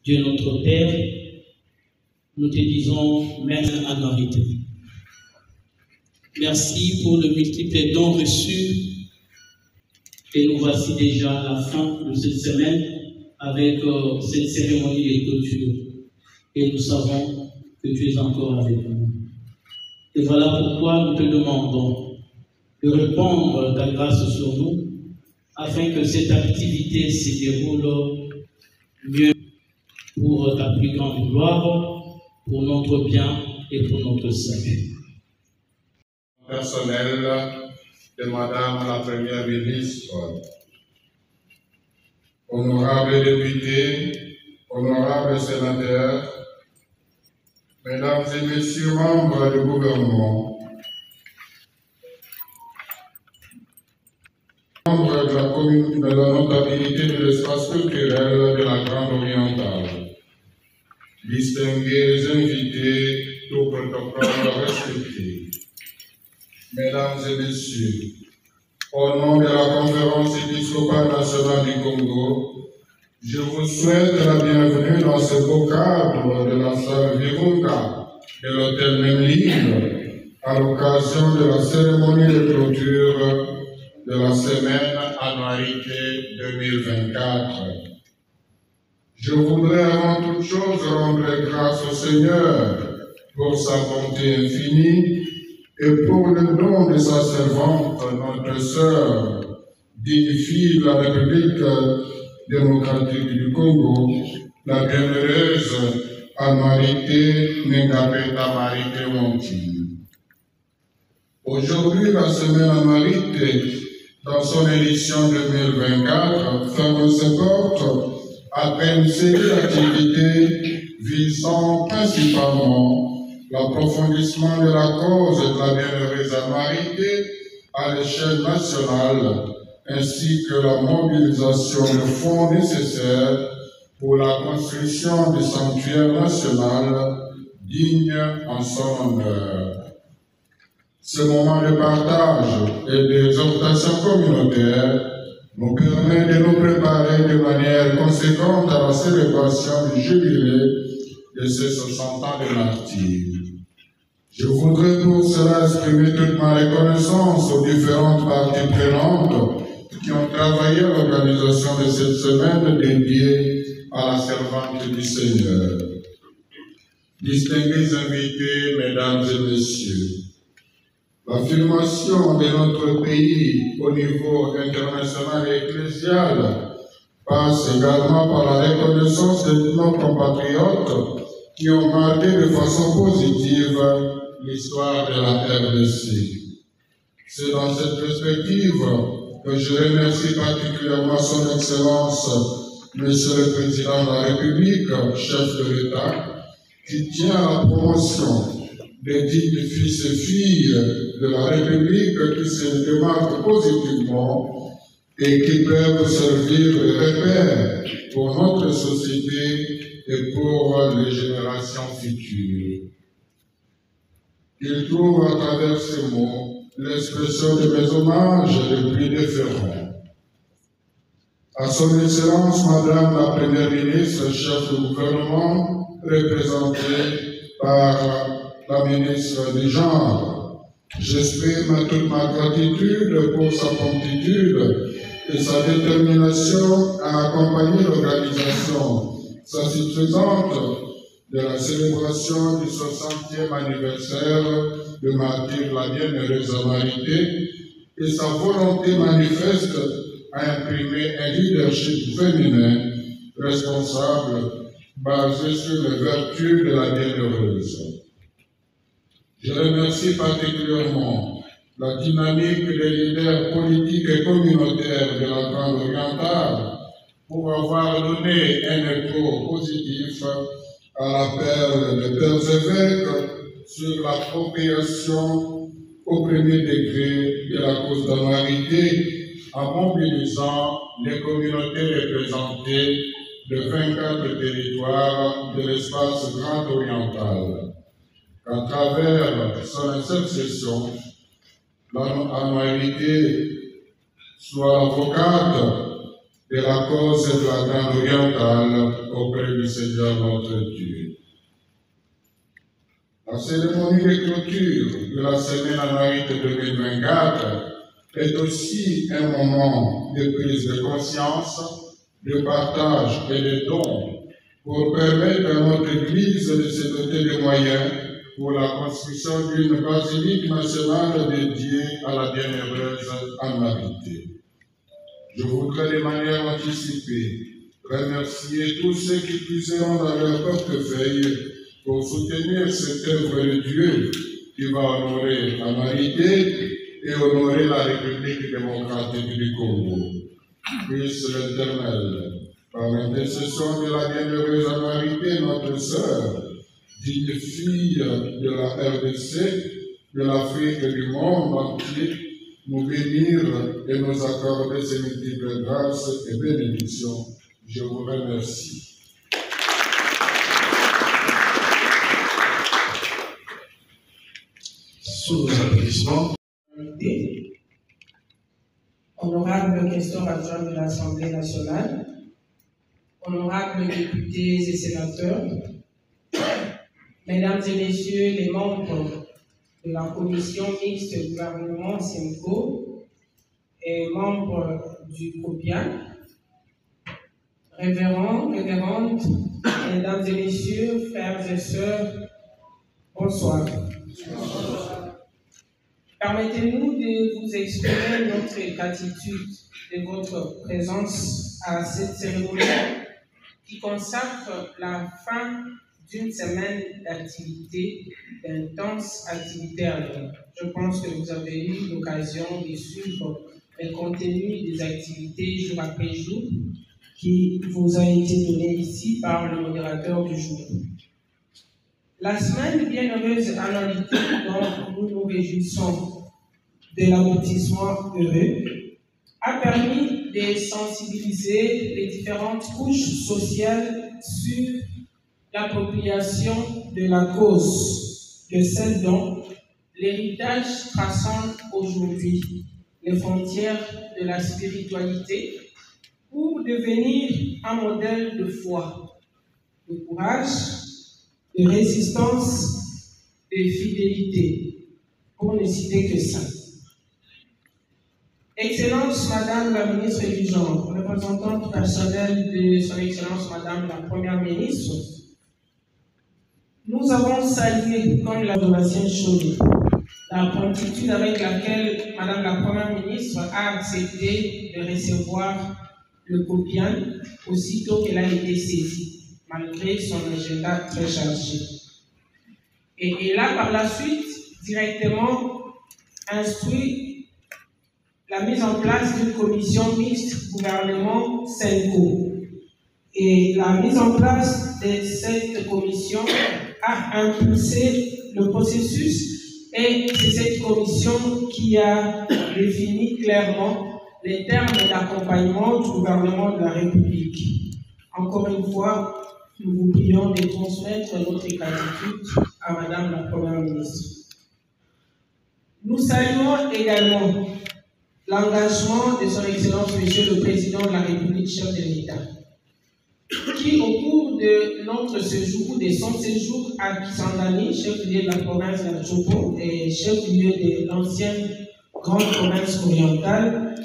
Dieu notre Père, nous te disons merci à Anne-Marie. Merci pour le multiple don reçu. Et nous voici déjà à la fin de cette semaine avec cette cérémonie de clôture. Et nous savons que tu es encore avec nous. Et voilà pourquoi nous te demandons de répandre ta grâce sur nous, afin que cette activité se déroule mieux pour ta plus grande gloire, pour notre bien et pour notre salut. Personnel de Madame la Première ministre, honorables députés, honorables sénateurs, Mesdames et Messieurs membres du gouvernement, membres de la commune de la notabilité de l'espace culturel de la Grande Orientale, distingués invités, tout protocole respecté, Mesdames et Messieurs, au nom de la Conférence épiscopale nationale du Congo, je vous souhaite la bienvenue dans ce beau cadre de la salle Virunga de l'hôtel Memling à l'occasion de la cérémonie de clôture de la semaine Annualité 2024. Je voudrais avant toute chose rendre grâce au Seigneur pour sa bonté infinie et pour le don de sa servante, notre sœur, digne fille de la République démocratique du Congo, la bienheureuse Anne-Marie Nengapeta Marité Monti. Aujourd'hui, la semaine Anne-Marie, dans son édition 2024, ferme ses portes après une série d'activités visant principalement l'approfondissement de la cause de la bienheureuse Anne-Marie à l'échelle nationale, ainsi que la mobilisation de fonds nécessaires pour la construction du sanctuaire national digne en son honneur. Ce moment de partage et d'exhortation communautaire nous permet de nous préparer de manière conséquente à la célébration du jubilé de ces 60 ans de martyrs. Je voudrais pour cela exprimer toute ma reconnaissance aux différentes parties prenantes qui ont travaillé à l'organisation de cette semaine dédiée à la servante du Seigneur. Distingués invités, Mesdames et Messieurs, l'affirmation de notre pays au niveau international et ecclésial passe également par la reconnaissance de nos compatriotes qui ont marqué de façon positive l'histoire de la RDC. C'est dans cette perspective que je remercie particulièrement son Excellence, Monsieur le Président de la République, chef de l'État, qui tient à la promotion des dignes fils et filles de la République qui se démarquent positivement et qui peuvent servir de repère pour notre société et pour les générations futures. Il trouve à travers ces mots l'expression de mes hommages les plus déférents. À son Excellence, Madame la Première ministre, chef du gouvernement, représentée par la ministre du Genre, j'exprime toute ma gratitude pour sa promptitude et sa détermination à accompagner l'organisation satisfaisante de la célébration du 60e anniversaire de martyr la bienheureuse Anne-Marie et sa volonté manifeste à imprimer un leadership féminin responsable basé sur les vertus de la bienheureuse. Je remercie particulièrement la dynamique des leaders politiques et communautaires de la Grande Orientale pour avoir donné un écho positif à l'appel des pères évêques sur l'appropriation au premier degré de la cause d'Anne-Marie en mobilisant les communautés représentées de 24 territoires de l'espace grand oriental. À travers son intercession, l'annualité soit l'avocate de la cause de la Grande Orientale auprès du Seigneur notre Dieu. La cérémonie de clôture de la semaine annuaire 2024 est aussi un moment de prise de conscience, de partage et de don pour permettre à notre Église de se doter de moyens pour la construction d'une basilique nationale dédiée à la bienheureuse Anne-Marie. Je voudrais de manière anticipée remercier tous ceux qui puiseront dans leur portefeuille pour soutenir cette œuvre de Dieu qui va honorer la Marité et honorer la République démocratique du Congo. Puisse l'Éternel, par l'intercession de la bienheureuse Marité, notre sœur, digne fille de la RDC, de l'Afrique et du monde entier, nous bénir et nous accorder ces multiples grâces et bénédictions. Je vous remercie. Sous nos applaudissements. Honorable questeur adjoint de l'Assemblée nationale, honorables députés et sénateurs, mesdames et messieurs les membres de la commission mixte gouvernement SEMCO et membres du COPIAN, révérentes, mesdames et messieurs, frères et sœurs, bonsoir. Permettez-nous de vous exprimer notre gratitude de votre présence à cette cérémonie qui consacre la fin d'une semaine d'activité, d'intenses activités à l'heure. Je pense que vous avez eu l'occasion de suivre le contenu des activités jour après jour qui vous a été donné ici par le modérateur du jour. La semaine bienheureuse annualité dont nous nous réjouissons de l'aboutissement heureux a permis de sensibiliser les différentes couches sociales sur l'appropriation de la cause de celle dont l'héritage transcende aujourd'hui les frontières de la spiritualité pour devenir un modèle de foi, de courage, de résistance, de fidélité, pour ne citer que ça. Excellence Madame la Ministre du Genre, représentante personnelle de Son Excellence Madame la Première Ministre, nous avons salué, comme l'a Donatien Chaudet, la promptitude avec laquelle Madame la Première Ministre a accepté de recevoir le COPIAN aussitôt qu'elle a été saisie, malgré son agenda très chargé. Et elle a par la suite directement instruit la mise en place d'une commission mixte gouvernement SEMCO. Et la mise en place de cette commission a impulsé le processus et c'est cette commission qui a défini clairement les termes d'accompagnement du gouvernement de la République. Encore une fois, nous vous prions de transmettre notre gratitude à Madame la Première Ministre. Nous saluons également l'engagement de Son Excellence Monsieur le Président de la République, chef de l'État, qui au cours de notre séjour, de son séjour à Kisangani, chef-lieu de la province d'Achopo et chef-lieu de l'ancienne grande province orientale,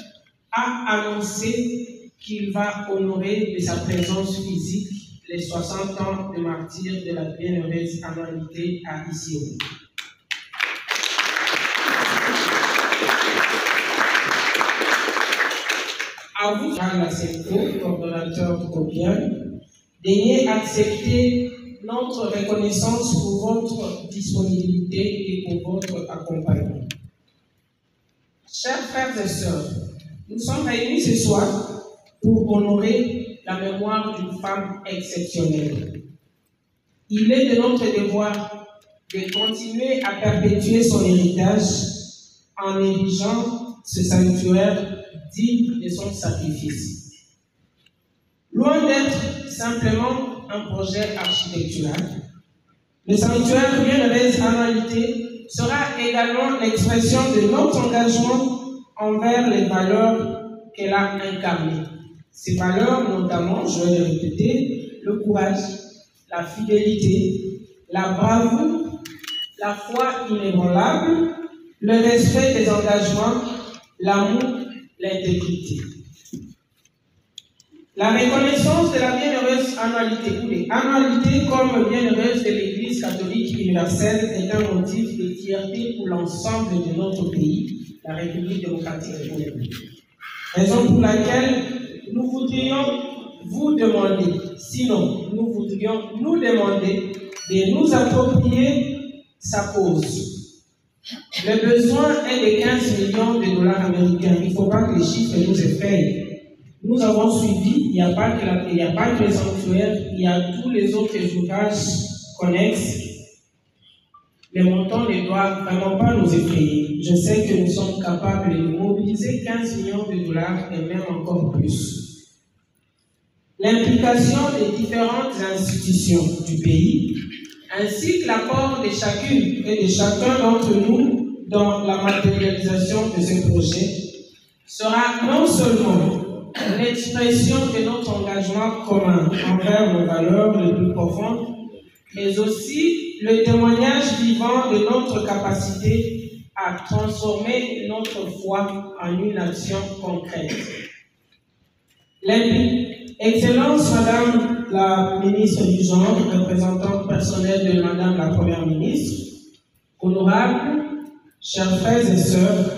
a annoncé qu'il va honorer de sa présence physique les 60 ans de martyre de la bienheureuse Anne-Marie à Isio. À vous, la SEMCO, coordonnateur du COPIAN, daignez accepter notre reconnaissance pour votre disponibilité et pour votre accompagnement. Chers frères et sœurs, nous sommes réunis ce soir pour honorer la mémoire d'une femme exceptionnelle. Il est de notre devoir de continuer à perpétuer son héritage en érigeant ce sanctuaire digne de son sacrifice. Loin d'être simplement un projet architectural, le sanctuaire Bienheureuse Annualité sera également l'expression de notre engagement envers les valeurs qu'elle a incarnées. Ces valeurs, notamment, je vais le répéter, le courage, la fidélité, la bravoure, la foi inébranlable, le respect des engagements, l'amour, l'intégrité. La reconnaissance de la bienheureuse annualité, ou les annualités comme bienheureuse de l'Église catholique universelle, est un motif de fierté pour l'ensemble de notre pays, la République démocratique du Congo. Raison pour laquelle nous voudrions vous demander, sinon nous voudrions nous demander de nous approprier sa cause. Le besoin est de 15 millions de dollars américains. Il ne faut pas que les chiffres nous effrayent. Nous avons suivi, il n'y a pas que les sanctuaires, il y a tous les autres ouvrages connexes. Les montants ne doivent vraiment pas nous effrayer. Je sais que nous sommes capables de mobiliser 15 millions de dollars et même encore plus. L'implication des différentes institutions du pays, ainsi que l'apport de chacune et de chacun d'entre nous dans la matérialisation de ce projet, sera non seulement l'expression de notre engagement commun envers nos valeurs les plus profondes, mais aussi le témoignage vivant de notre capacité à transformer notre foi en une action concrète. Excellence, Madame la ministre du Genre, représentante personnelle de Madame la Première ministre, honorables, chers frères et sœurs,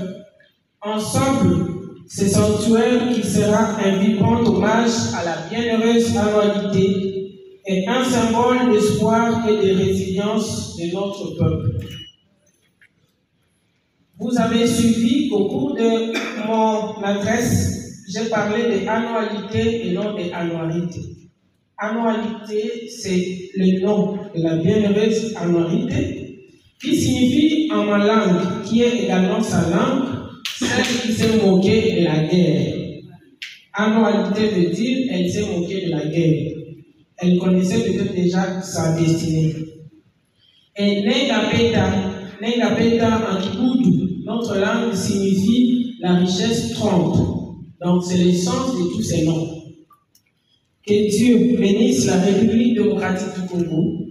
ensemble, ce sanctuaire qui sera un vibrant hommage à la bienheureuse annualité est un symbole d'espoir et de résilience de notre peuple. Vous avez suivi qu'au cours de mon adresse, j'ai parlé d'annualité et non d'annualité. Annualité, c'est le nom de la bienheureuse annualité, qui signifie en ma langue, qui est également sa langue, celle qui s'est moquée de la guerre. Annualité veut dire elle s'est moquée de la guerre. Elle connaissait peut-être déjà sa destinée. Et Nengapeta en Kikudu, notre langue signifie la richesse trompe. Donc c'est le sens de tous ces noms. Que Dieu bénisse la République démocratique du Congo.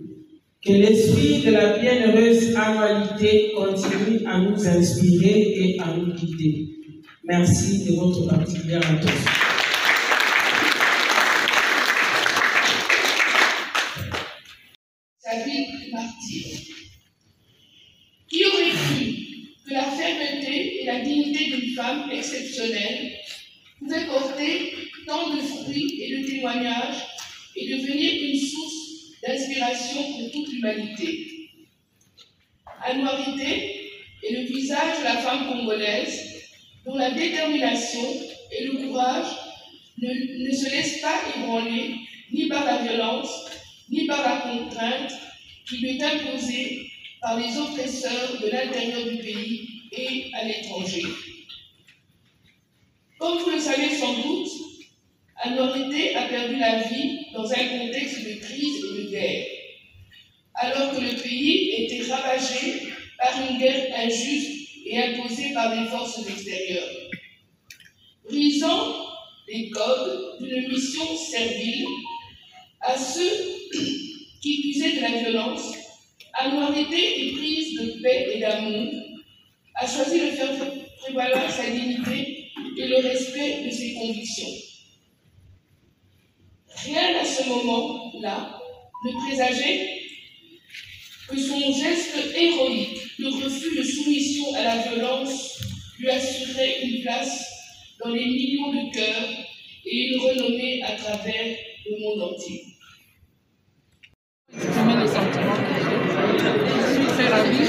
Que l'esprit de la bienheureuse annualité continue à nous inspirer et à nous guider. Merci de votre particulière attention. David Martyr. Qui aurait cru que la fermeté et la dignité d'une femme exceptionnelle pouvaient porter tant de fruits et de témoignages et devenir une source d'inspiration pour toute l'humanité. Annualité est le visage de la femme congolaise dont la détermination et le courage ne se laissent pas ébranler ni par la violence, ni par la contrainte qui lui est imposée par les oppresseurs de l'intérieur du pays et à l'étranger. Comme vous le savez sans doute, Annualité a perdu la vie dans un contexte de crise et de guerre, alors que le pays était ravagé par une guerre injuste et imposée par des forces extérieures. Brisant les codes d'une mission servile à ceux qui usaient de la violence, Annualité est prise de paix et d'amour, a choisi de faire prévaloir sa dignité et le respect de ses convictions. Rien à ce moment-là ne présageait que son geste héroïque de refus de soumission à la violence lui assurait une place dans les millions de cœurs et une renommée à travers le monde entier. Exprimer les sentiments que j'ai. Je suis très ravie,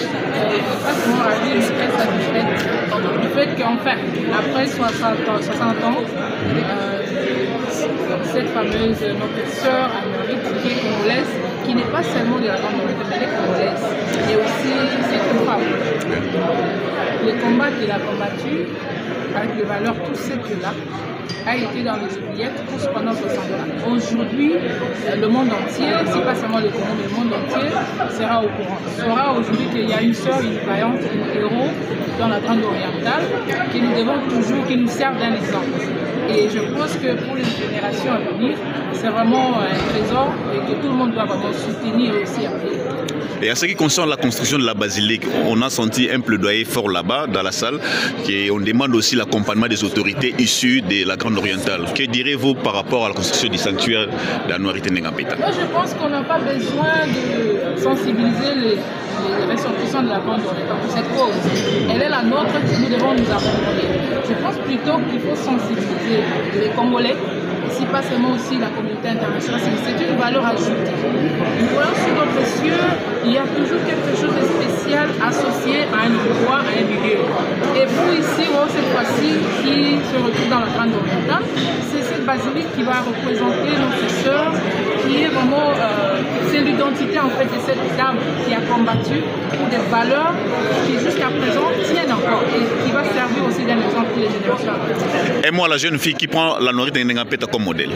pas seulement ravie, mais très satisfaite du fait qu'enfin, après 60 ans, cette fameuse notre sœur Annualité qui est congolaise, qui n'est pas seulement de la grande majorité, mais elle est congolaise, et aussi c'est une femme. Les combats qu'il a combattus avec les valeurs, tout ce que-là, a été dans les oubliettes tous pendant 60 ans. Aujourd'hui, le monde entier, c'est pas seulement le Congo, mais le monde entier sera au courant. Saura aujourd'hui qu'il y a une sœur, une vaillante, une héros dans la Grande Orientale, que nous devons toujours, qui nous servent d'un exemple. Et je pense que pour les générations à venir, c'est vraiment un trésor et que tout le monde doit vraiment soutenir et aussi appeler. Et en ce qui concerne la construction de la basilique, on a senti un plaidoyer fort là-bas, dans la salle, et on demande aussi l'accompagnement des autorités issues de la Grande Orientale. Que direz-vous par rapport à la construction du sanctuaire de la Noirité Ndengapeta? Moi, je pense qu'on n'a pas besoin de sensibiliser les ressortissants de la Grande Orientale pour cette cause. Elle est la nôtre, nous devons nous approprier. Je pense plutôt qu'il faut sensibiliser les Congolais, ici pas seulement aussi la communauté internationale, c'est une valeur ajoutée. Nous voyons sur notre cieux, il y a toujours quelque chose de spécial associé à un endroit, à un milieu. Et vous ici, cette fois-ci, qui se retrouve dans la Grande Orientale, c'est cette basilique qui va représenter notre sœur, qui est vraiment, c'est l'identité en fait de cette dame qui a combattu pour des valeurs qui jusqu'à présent tiennent encore et qui va servir aussi d'un exemple pour les générations. Un mot à la jeune fille qui prend la Noirité Ndengapeta comme modèle.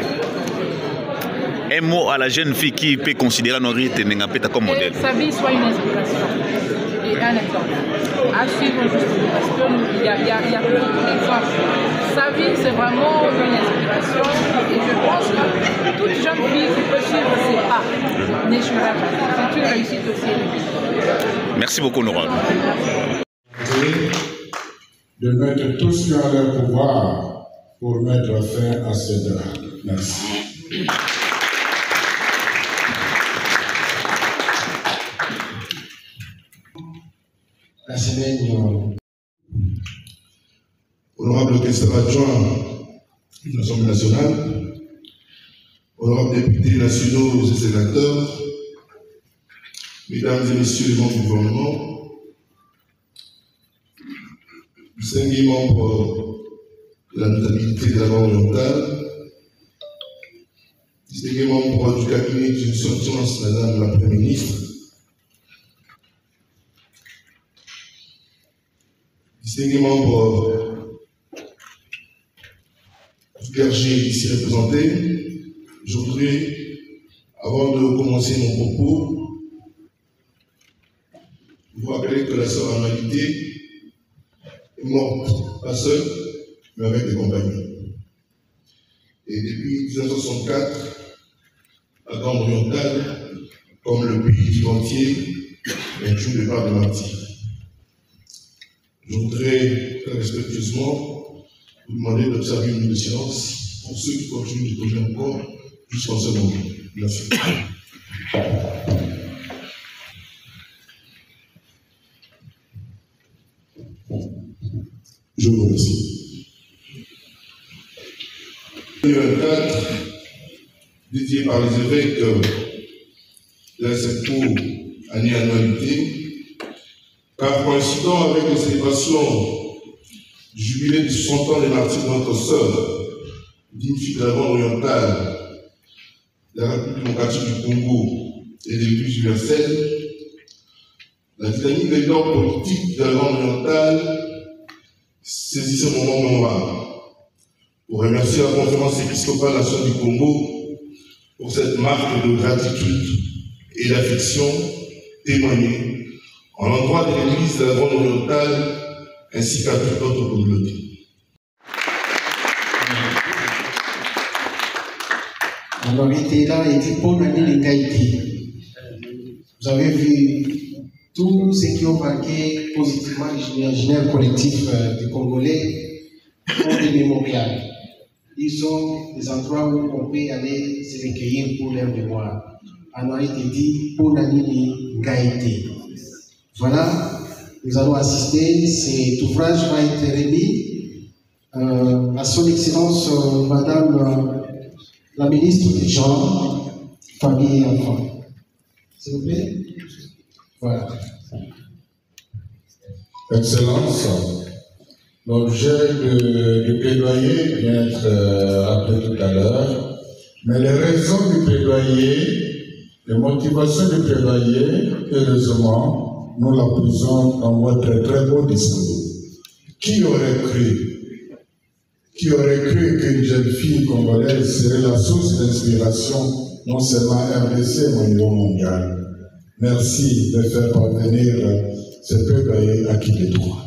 Un mot à la jeune fille qui peut considérer la Noirité Ndengapeta comme modèle. Sa vie soit une inspiration et un exemple. À suivre justement parce qu'il y a beaucoup d'exemples. Sa vie, c'est vraiment une inspiration et je pense que toute jeune fille qui peut suivre ses pas n'échouera pas. C'est une réussite aussi. Merci beaucoup, Nora. De mettre tout ce qui est en leur pouvoir pour mettre fin à ce drame. Merci. La semaine, honorable questeur adjoint de l'Assemblée nationale, honorables députés nationaux et sénateurs, mesdames et messieurs les membres du gouvernement, distingués membres de la notabilité de la Grande Orientale, distingués membres du cabinet de son Excellence Madame la Première ministre, distingués membres du clergé ici représenté, je voudrais, avant de commencer mon propos, vous rappeler que la sœur Anualité est morte, pas seule, mais avec des compagnons. Et depuis 1964, la Grande Orientale, comme le pays tout entier, inclut le départ de martyrs. Je voudrais très respectueusement vous demander d'observer une minute de silence pour ceux qui continuent de bouger encore jusqu'en ce moment. Merci. Je vous remercie. 2024, dédié par les évêques de la SECO année annualité, car coïncidant avec les célébrations du jubilé de 60 ans des martyrs de notre sœur, digne fille de la Grande Orientale, la République démocratique du Congo et de l'Église universelle, la dynamique des corps politiques de la Grande Orientale saisit ce moment mémorable pour remercier la Conférence épiscopale nationale du Congo pour cette marque de gratitude et d'affection témoignée en l'endroit de l'Église de la Grande Orientale ainsi qu'à toute notre communauté. Alors, il était là et dit pour l'année l'égalité. Vous avez vu tous ceux qui ont marqué positivement l'imaginaire collectif des Congolais ont des mémorials. Ils ont des endroits où on peut aller se recueillir pour leur mémoire. Alors, il était dit pour l'année l'égalité. Voilà, nous allons assister. Cet ouvrage va être remis à son Excellence Madame la ministre des Genres, Famille et Enfants. S'il vous plaît. Voilà. Excellence, l'objet du plaidoyer vient d'être appelé tout à l'heure, mais les raisons du plaidoyer, les motivations du plaidoyer, heureusement, nous la posons dans votre très beau discours. Qui aurait cru Qui aurait cru qu'une jeune fille congolaise serait la source d'inspiration, non seulement RDC, mais au niveau mondial. Merci de faire parvenir ce plaidoyer à qui de droit.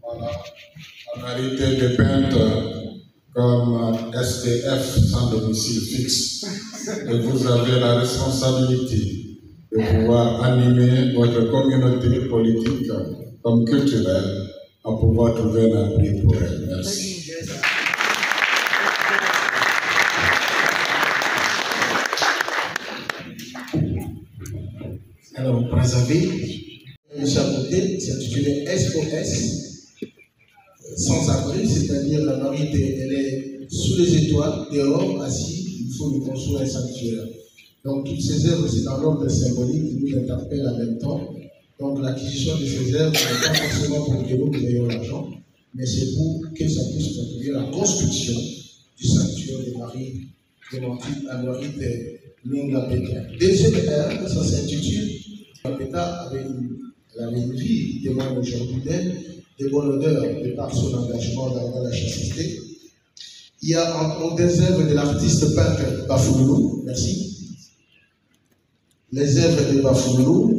Voilà, on a été dépeinte comme SDF sans domicile fixe. Et vous avez la responsabilité de pouvoir animer votre communauté politique comme culturelle à pouvoir trouver un abri pour elle. Merci. Alors, Brazzaville, Chaboté, c'est intitulé SOS, sans abri, c'est-à-dire la Marie, elle est sous les étoiles, dehors, assise, il faut lui construire un sanctuaire. Donc, toutes ces œuvres, c'est dans l'ordre symbolique qui nous interpelle en même temps. Donc, l'acquisition de ces œuvres n'est pas forcément pour que nous ayons l'argent, mais c'est pour que ça puisse contribuer à la construction du sanctuaire de Marie Clémentine à Marie de Lingapeta. Deuxième œuvre, ça s'intitule Lingapeta elle avait une vie, il témoigne aujourd'hui d'elle, de bonne odeur de par son engagement dans la chasteté. Il y a entre autres des œuvres de l'artiste peintre Bafouloulou, merci. Les œuvres de Bafouloulou.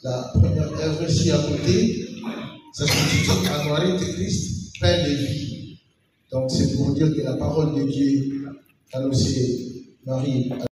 La première œuvre ici à côté, ça s'intitule Anouarite Christ, Père de vie. Donc c'est pour dire que la parole de Dieu annoncée Marie